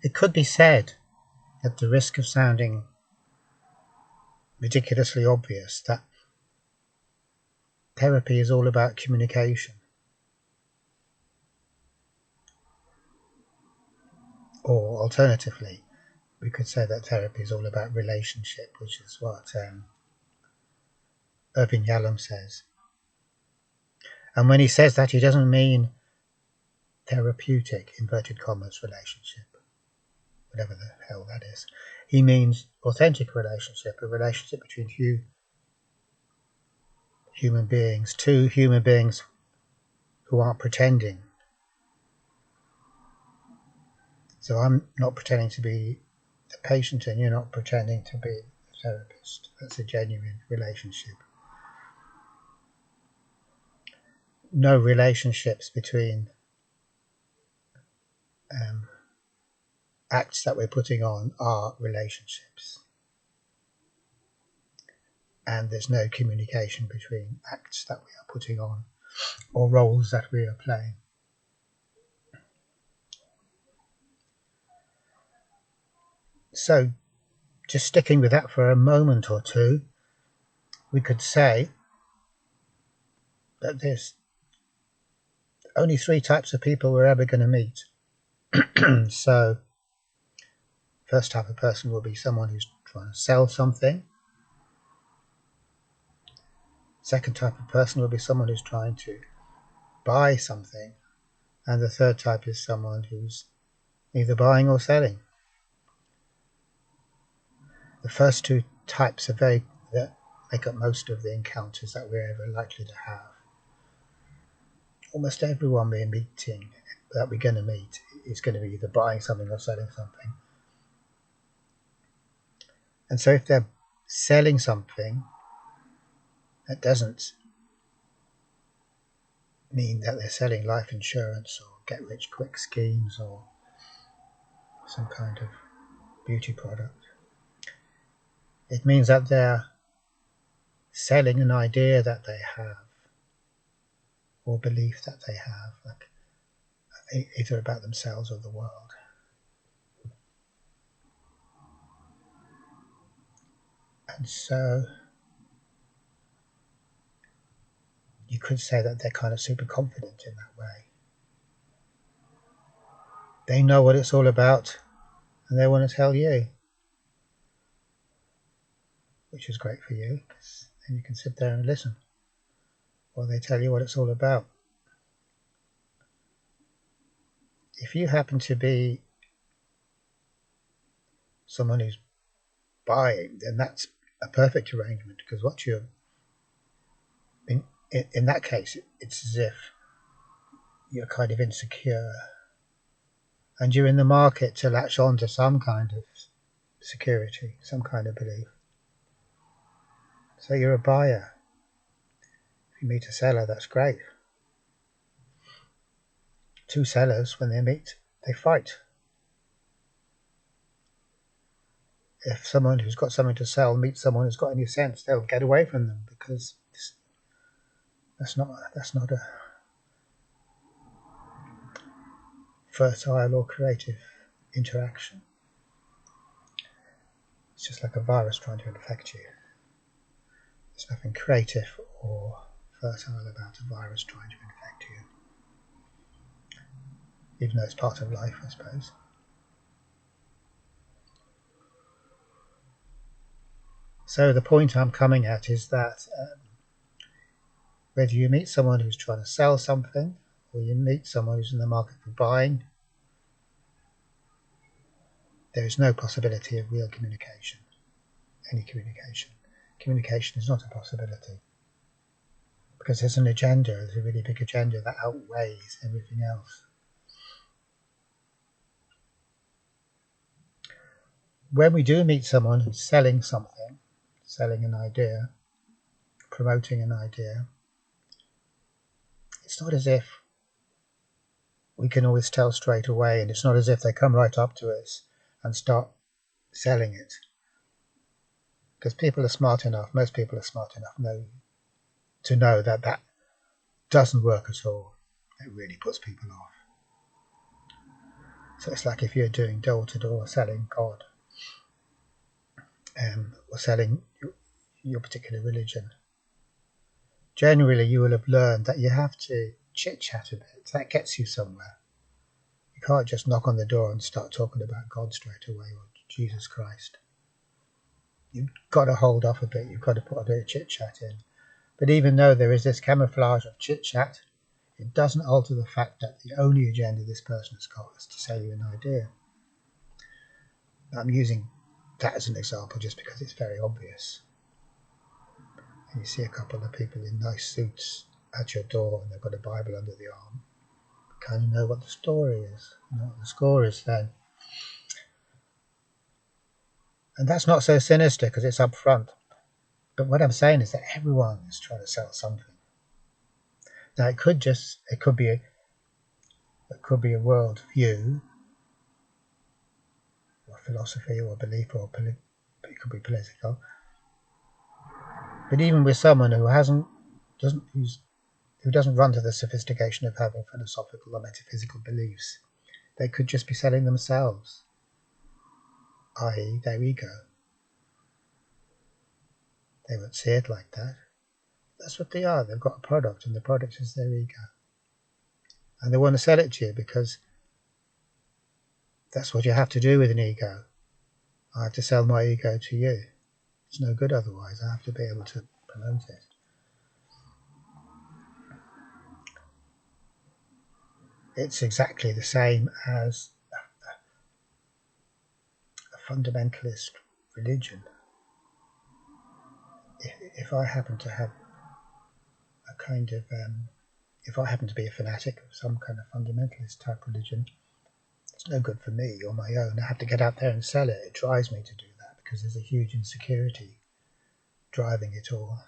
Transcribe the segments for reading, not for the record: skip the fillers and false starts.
It could be said, at the risk of sounding ridiculously obvious, that therapy is all about communication. Or alternatively, we could say that therapy is all about relationship, which is what Irvin Yalom says. And when he says that, he doesn't mean therapeutic, inverted commas, relationship, whatever the hell that is. He means authentic relationship, a relationship between human beings, two human beings who aren't pretending. So I'm not pretending to be the patient and you're not pretending to be the therapist. That's a genuine relationship. No relationships between acts that we're putting on are relationships. And there's no communication between acts that we are putting on or roles that we are playing. So, just sticking with that for a moment or two, we could say that there's only three types of people we're ever going to meet. So, first type of person will be someone who's trying to sell something. Second type of person will be someone who's trying to buy something. And the third type is someone who's either buying or selling. The first two types are that make up most of the encounters that we're ever likely to have. Almost everyone we're meeting, that we're going to meet, is going to be either buying something or selling something. And so if they're selling something, that doesn't mean that they're selling life insurance or get-rich-quick schemes or some kind of beauty product. It means that they're selling an idea that they have or belief that they have, like either about themselves or the world. And so you could say that they're kind of super confident in that way. They know what it's all about and they want to tell you, which is great for you because then you can sit there and listen while they tell you what it's all about. If you happen to be someone who's buying, then that's a perfect arrangement, because what you're in that case, it's as if you're kind of insecure and you're in the market to latch on to some kind of security, some kind of belief. So you're a buyer. If you meet a seller, that's great. Two sellers, when they meet, they fight. If someone who's got something to sell meets someone who's got any sense, they'll get away from them, because that's not a fertile or creative interaction. It's just like a virus trying to infect you. There's nothing creative or fertile about a virus trying to infect you, even though it's part of life, I suppose. So the point I'm coming at is that whether you meet someone who's trying to sell something or you meet someone who's in the market for buying, there is no possibility of real communication, any communication. Communication is not a possibility, because there's an agenda, there's a really big agenda that outweighs everything else. When we do meet someone who's selling something, selling an idea, promoting an idea, it's not as if we can always tell straight away, and it's not as if they come right up to us and start selling it. Because people are smart enough, most people are smart enough to know that that doesn't work at all. It really puts people off. So it's like if you're doing door-to-door selling God, or selling your particular religion. Generally, you will have learned that you have to chit-chat a bit. That gets you somewhere. You can't just knock on the door and start talking about God straight away, or Jesus Christ. You've got to hold off a bit. You've got to put a bit of chit-chat in. But even though there is this camouflage of chit-chat, it doesn't alter the fact that the only agenda this person has got is to sell you an idea. I'm using that as an example just because it's very obvious. And you see a couple of people in nice suits at your door and they've got a Bible under the arm. You kind of know what the story is, you know what the score is then. And that's not so sinister because it's up front. But what I'm saying is that everyone is trying to sell something. Now it could be a world view, or philosophy, or belief, or it could be political. But even with someone who doesn't run to the sophistication of having philosophical or metaphysical beliefs, they could just be selling themselves, i.e. their ego. They won't see it like that. That's what they are. They've got a product, and the product is their ego. And they want to sell it to you because that's what you have to do with an ego. I have to sell my ego to you. It's no good otherwise. I have to be able to promote it. It's exactly the same as a fundamentalist religion. If I happen to have a kind of, if I happen to be a fanatic of some kind of fundamentalist type religion, it's no good for me on my own. I have to get out there and sell it. It drives me to do that because there's a huge insecurity driving it all.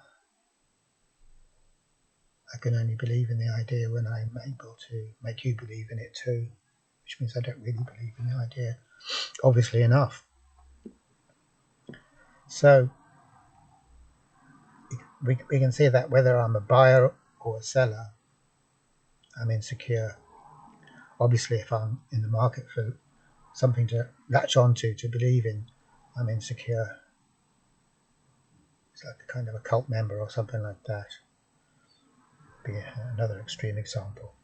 I can only believe in the idea when I'm able to make you believe in it too, which means I don't really believe in the idea, obviously enough. So we can see that whether I'm a buyer or a seller, I'm insecure. Obviously, if I'm in the market for something to latch onto, to believe in, I'm insecure. It's like a kind of a cult member or something like that. Be another extreme example.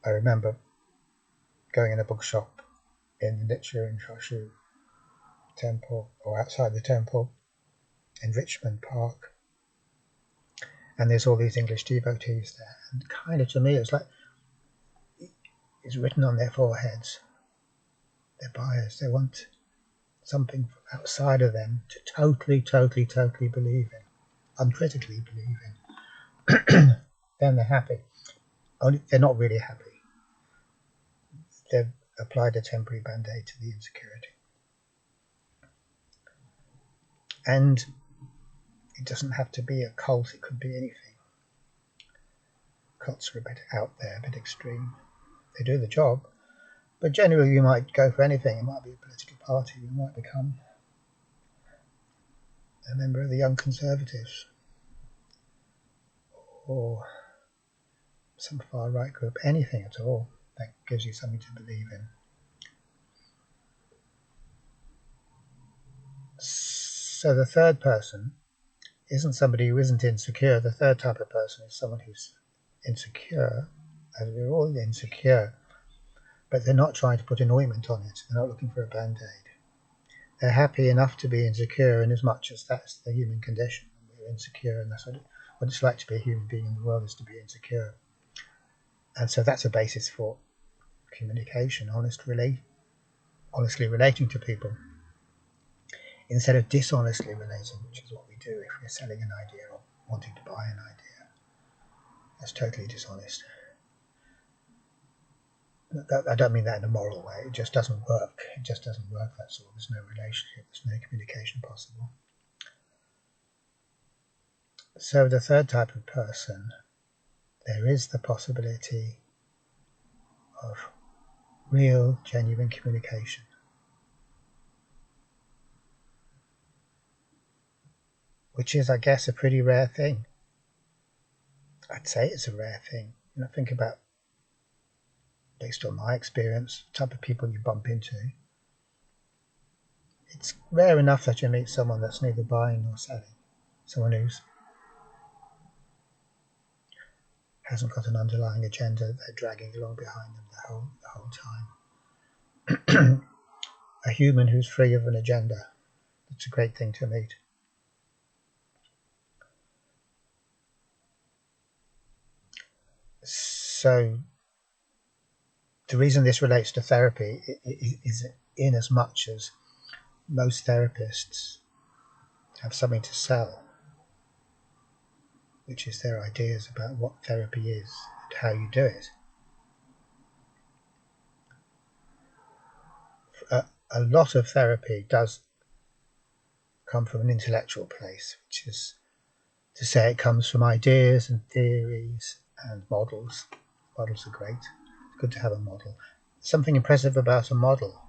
I remember going in a bookshop in the Nichiren Shoshu temple, or outside the temple in Richmond Park, and there's all these English devotees there, and kind of to me it's like it's written on their foreheads. They're buyers. They want something from outside of them to totally believe in, uncritically believe in. Then they're happy. Only they're not really happy. They've applied a temporary band-aid to the insecurity. And it doesn't have to be a cult, it could be anything. Cults are a bit out there, a bit extreme. They do the job, but generally you might go for anything. It might be a political party, you might become a member of the Young Conservatives, or some far-right group, anything at all that gives you something to believe in. So the third person isn't somebody who isn't insecure. The third type of person is someone who's insecure, and we're all insecure, but they're not trying to put an ointment on it. They're not looking for a band-aid. They're happy enough to be insecure, in as much as that's the human condition. We're insecure, and that's what it's like to be a human being in the world, is to be insecure. And so that's a basis for communication, honestly relating to people, instead of dishonestly relating, which is what we do if we're selling an idea or wanting to buy an idea. That's totally dishonest. I don't mean that in a moral way. It just doesn't work. It just doesn't work, that's all. There's no relationship. There's no communication possible. So the third type of person, there is the possibility of real, genuine communication. Which is, I guess, a pretty rare thing. I'd say it's a rare thing. Think about based on my experience, the type of people you bump into, it's rare enough that you meet someone that's neither buying nor selling, someone who hasn't got an underlying agenda that they're dragging along behind them the whole time. A human who's free of an agenda. It's a great thing to meet. So the reason this relates to therapy is in as much as most therapists have something to sell, which is their ideas about what therapy is and how you do it. A lot of therapy does come from an intellectual place, which is to say it comes from ideas and theories and models. Models are great. It's good to have a model. Something impressive about a model,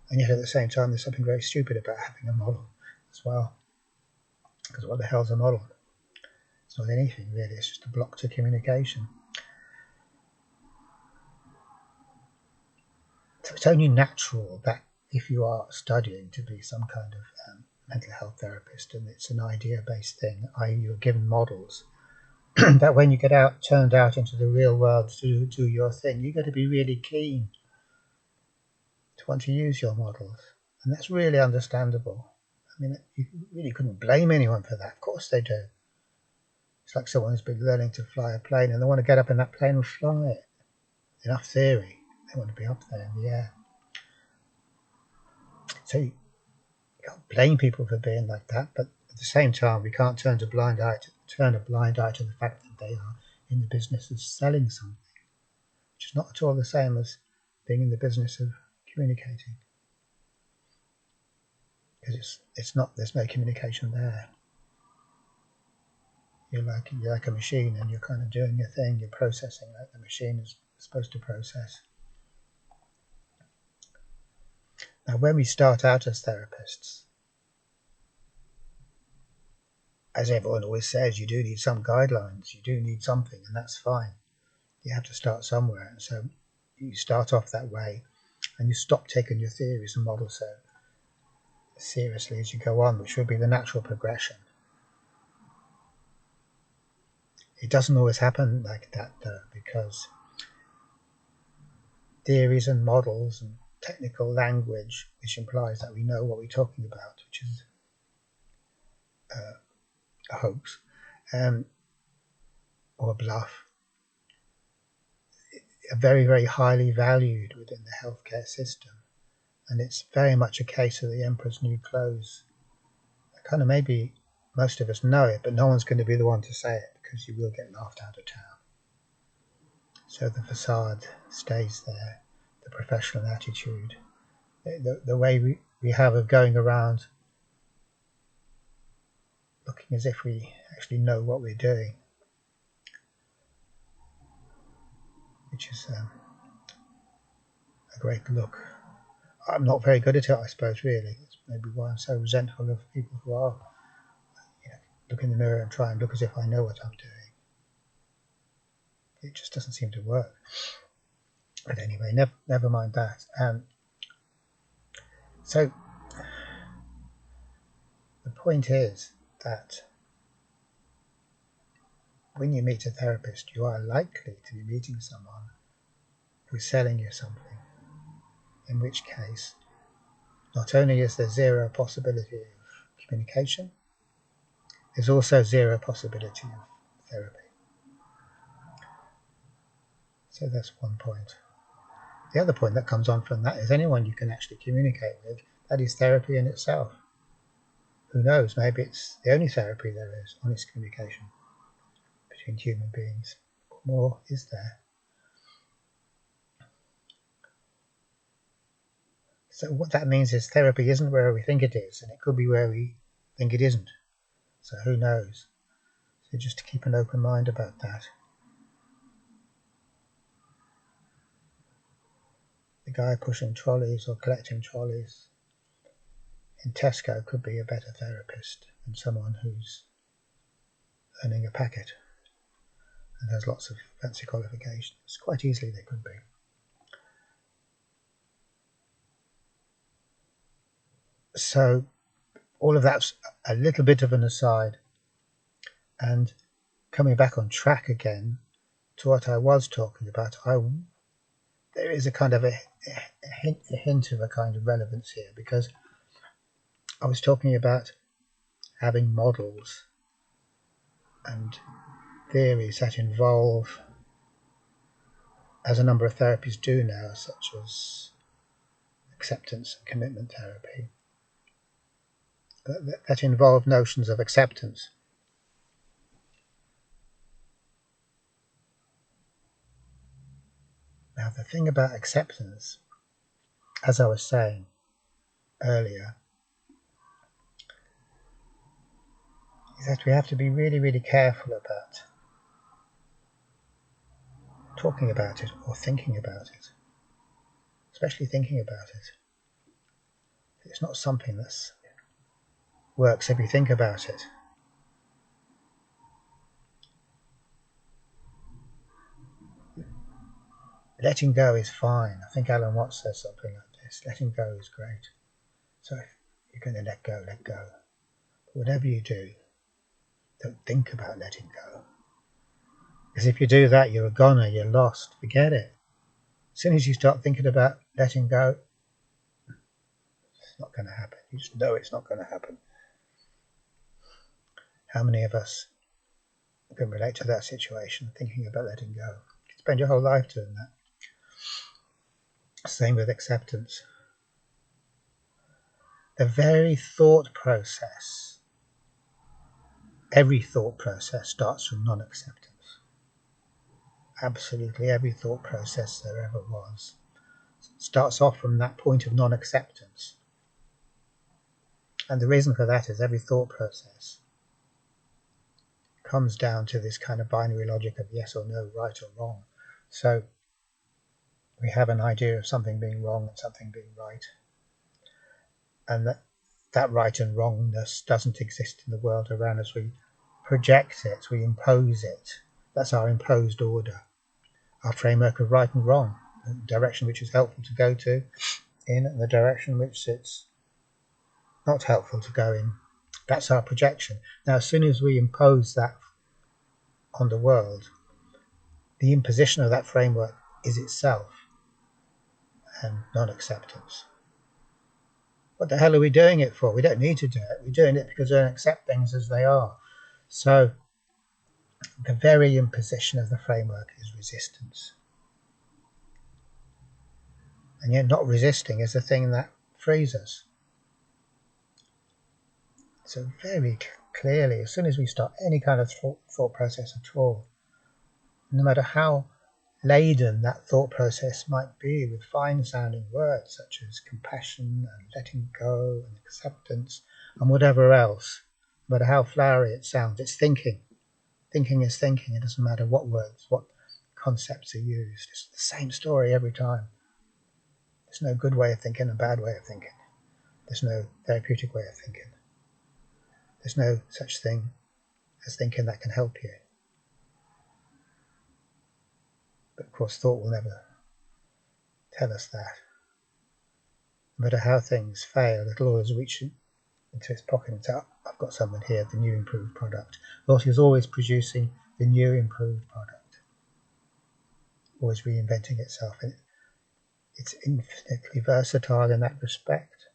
and yet at the same time there's something very stupid about having a model as well. Because what the hell's a model? It's not anything really, it's just a block to communication. So it's only natural that if you are studying to be some kind of mental health therapist and it's an idea-based thing, i.e. you're given models, that when you get turned out into the real world to do your thing, you've got to be really keen to want to use your models. And that's really understandable. I mean, you really couldn't blame anyone for that. Of course they do. It's like someone who's been learning to fly a plane and they want to get up in that plane and fly it. Enough theory. They want to be up there in the air. So you can't blame people for being like that, but at the same time, we can't turn a blind eye to the fact that they are in the business of selling something, which is not at all the same as being in the business of communicating, because there's no communication there. You're like a machine, and you're kind of doing your thing. You're processing like the machine is supposed to process. Now, when we start out as therapists, as everyone always says, you do need some guidelines. You do need something, and that's fine. You have to start somewhere, and so you start off that way, and you stop taking your theories and models so seriously as you go on, which would be the natural progression. It doesn't always happen like that, though, because theories and models and technical language, which implies that we know what we're talking about, which is a hoax or a bluff, are very, very highly valued within the healthcare system. And it's very much a case of the emperor's new clothes. Kind of maybe most of us know it, but no one's going to be the one to say it because you will get laughed out of town. So the facade stays there, the professional attitude, the way we have of going around looking as if we actually know what we're doing, which is a great look. I'm not very good at it, I suppose, really. It's maybe why I'm so resentful of people who are, look in the mirror and try and look as if I know what I'm doing. It just doesn't seem to work. But anyway, never mind that. So the point is that when you meet a therapist, you are likely to be meeting someone who's selling you something, in which case not only is there zero possibility of communication, there's also zero possibility of therapy. So that's one point. The other point that comes on from that is anyone you can actually communicate with, that is therapy in itself. Who knows, maybe it's the only therapy there is, honest communication between human beings. What more is there? So what that means is therapy isn't where we think it is, and it could be where we think it isn't. So who knows? So just to keep an open mind about that. The guy pushing trolleys or collecting trolleys in Tesco could be a better therapist than someone who's earning a packet and has lots of fancy qualifications. Quite easily they could be. So all of that's a little bit of an aside, and coming back on track again to what I was talking about, there is a kind of a hint of a kind of relevance here, because I was talking about having models and theories that involve, as a number of therapies do now, such as acceptance and commitment therapy, that involve notions of acceptance. Now, the thing about acceptance, as I was saying earlier, is that we have to be really, really careful about talking about it or thinking about it, especially thinking about it. It's not something that works if you think about it. Letting go is fine. I think Alan Watts says something like this. Letting go is great. So if you're going to let go, let go. But whatever you do, don't think about letting go. Because if you do that, you're a goner, you're lost. Forget it. As soon as you start thinking about letting go, it's not going to happen. You just know it's not going to happen. How many of us can relate to that situation, thinking about letting go? You can spend your whole life doing that. Same with acceptance. The very thought process, every thought process starts from non-acceptance. Absolutely every thought process there ever was starts off from that point of non-acceptance. And the reason for that is every thought process comes down to this kind of binary logic of yes or no, right or wrong. So we have an idea of something being wrong and something being right, and that right and wrongness doesn't exist in the world around us. We project it, we impose it. That's our imposed order, our framework of right and wrong, the direction which is helpful to go to in and the direction which it's not helpful to go in. That's our projection. Now, as soon as we impose that on the world, the imposition of that framework is itself and non-acceptance. What the hell are we doing it for? We don't need to do it. We're doing it because we don't accept things as they are. So the very imposition of the framework is resistance. And yet not resisting is the thing that frees us. So very clearly, as soon as we start any kind of thought process at all, no matter how laden that thought process might be with fine-sounding words such as compassion and letting go and acceptance and whatever else, no matter how flowery it sounds, it's thinking. Thinking is thinking. It doesn't matter what words, what concepts are used. It's the same story every time. There's no good way of thinking, a bad way of thinking. There's no therapeutic way of thinking. There's no such thing as thinking that can help you. But of course, thought will never tell us that. No matter how things fail, it'll always reach into its pocket and say, oh, I've got something here, the new improved product. Lottie is always producing the new improved product, always reinventing itself. And it's infinitely versatile in that respect.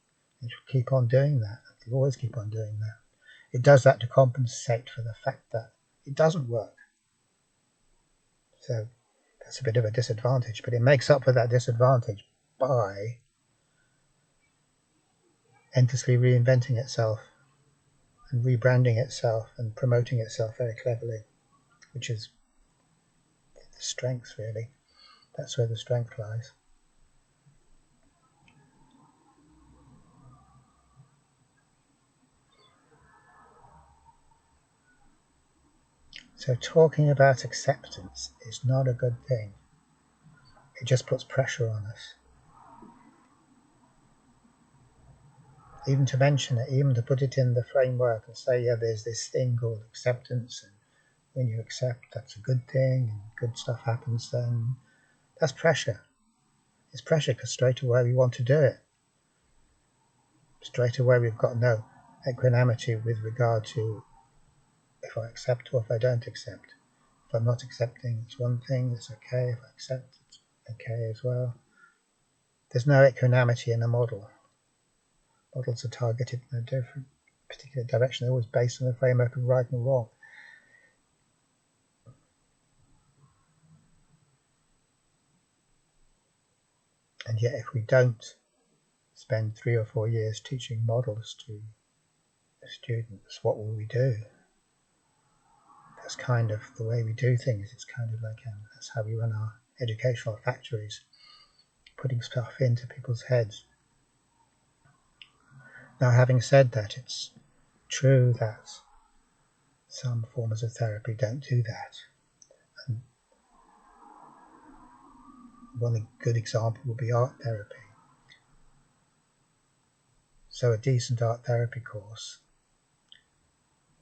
It will keep on doing that. It will always keep on doing that. It does that to compensate for the fact that it doesn't work. So that's a bit of a disadvantage, but it makes up for that disadvantage by endlessly reinventing itself and rebranding itself and promoting itself very cleverly, which is the strength, really. That's where the strength lies. So talking about acceptance is not a good thing. It just puts pressure on us. Even to mention it, even to put it in the framework and say, yeah, there's this thing called acceptance, and when you accept, that's a good thing, and good stuff happens then. That's pressure. It's pressure because straight away we want to do it. straight away we've got no equanimity with regard to if I accept or if I don't accept. If I'm not accepting, it's one thing, it's okay. If I accept, it's okay as well. There's no equanimity in a model. Models are targeted in a different particular direction. They're always based on the framework of right and wrong. And yet if we don't spend 3 or 4 years teaching models to students, what will we do? That's kind of the way we do things. It's kind of like that's how we run our educational factories, putting stuff into people's heads. Now, having said that, it's true that some forms of therapy don't do that. And one good example would be art therapy. So a decent art therapy course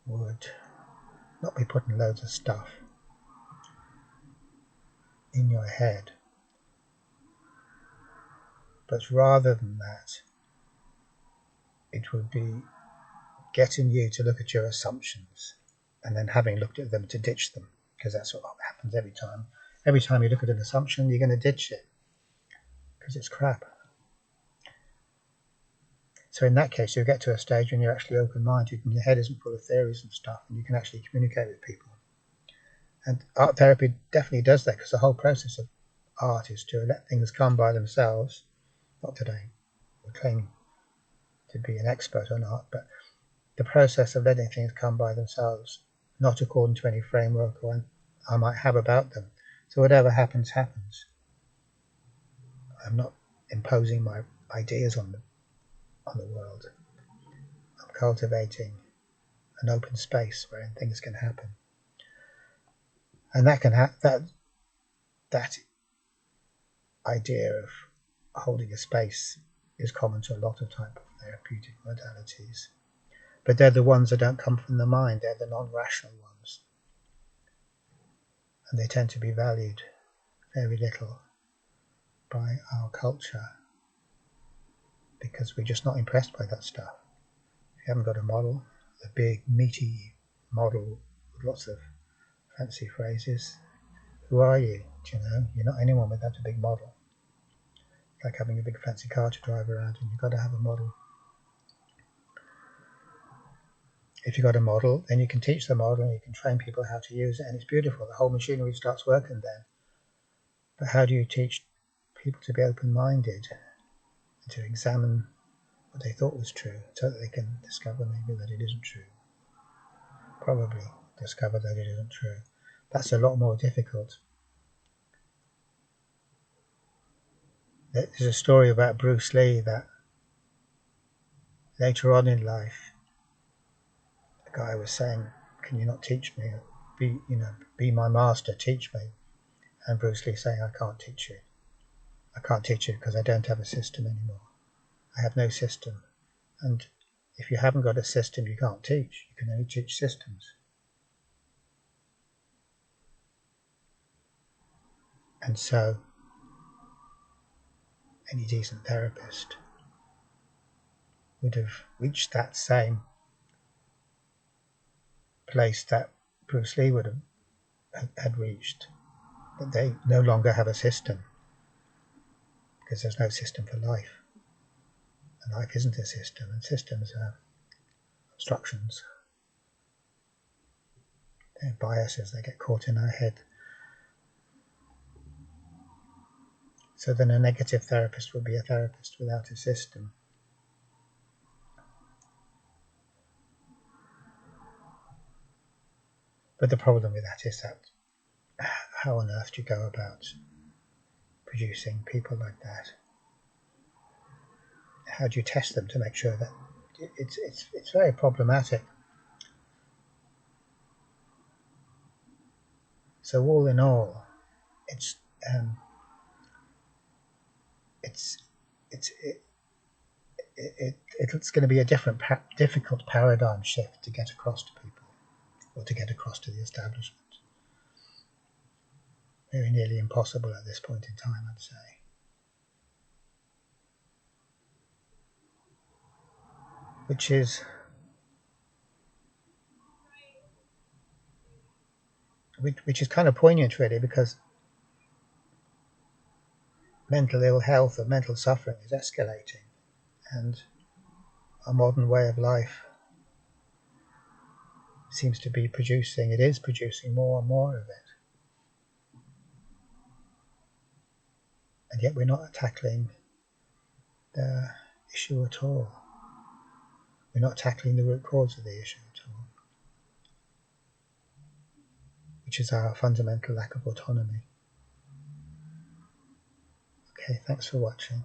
would not be putting loads of stuff in your head, but rather than that, it would be getting you to look at your assumptions and then having looked at them to ditch them, because that's what happens every time. Every time you look at an assumption, you're going to ditch it because it's crap. So in that case, you'll get to a stage when you're actually open-minded and your head isn't full of theories and stuff, and you can actually communicate with people. And art therapy definitely does that, because the whole process of art is to let things come by themselves. Not that I would claim to be an expert on art, but the process of letting things come by themselves, not according to any framework or I might have about them. So whatever happens, happens. I'm not imposing my ideas on the world. I'm cultivating an open space wherein things can happen. And that can that idea of holding a space is common to a lot of type of therapeutic modalities. But they're the ones that don't come from the mind, they're the non-rational ones. And they tend to be valued very little by our culture because we're just not impressed by that stuff. If you haven't got a model, a big meaty model with lots of fancy phrases, who are you? Do you know? You're not anyone without a big model. It's like having a big fancy car to drive around, and you've got to have a model. If you've got a model, then you can teach the model and you can train people how to use it, and it's beautiful. The whole machinery starts working then. But how do you teach people to be open-minded and to examine what they thought was true so that they can discover maybe that it isn't true? Probably discover that it isn't true. That's a lot more difficult. There's a story about Bruce Lee that later on in life, the guy was saying, "Can you not teach me? Be my master, teach me." And Bruce Lee saying, "I can't teach you. I can't teach you because I don't have a system anymore. I have no system." And if you haven't got a system, you can't teach. You can only teach systems. And so any decent therapist would have reached that same place that Bruce Lee would have had reached, that they no longer have a system because there's no system for life. And life isn't a system, and systems are obstructions. They're biases, they get caught in our head. So then a negative therapist would be a therapist without a system. But the problem with that is that how on earth do you go about producing people like that? How do you test them to make sure that it's very problematic. So all in all, it's going to be a difficult paradigm shift to get across to people, or to get across to the establishment. Very nearly impossible at this point in time, I'd say. which is kind of poignant, really, because mental ill health or mental suffering is escalating, and our modern way of life seems to be producing more and more of it. And yet we're not tackling the issue at all. We're not tackling the root cause of the issue at all, which is our fundamental lack of autonomy. Okay, thanks for watching.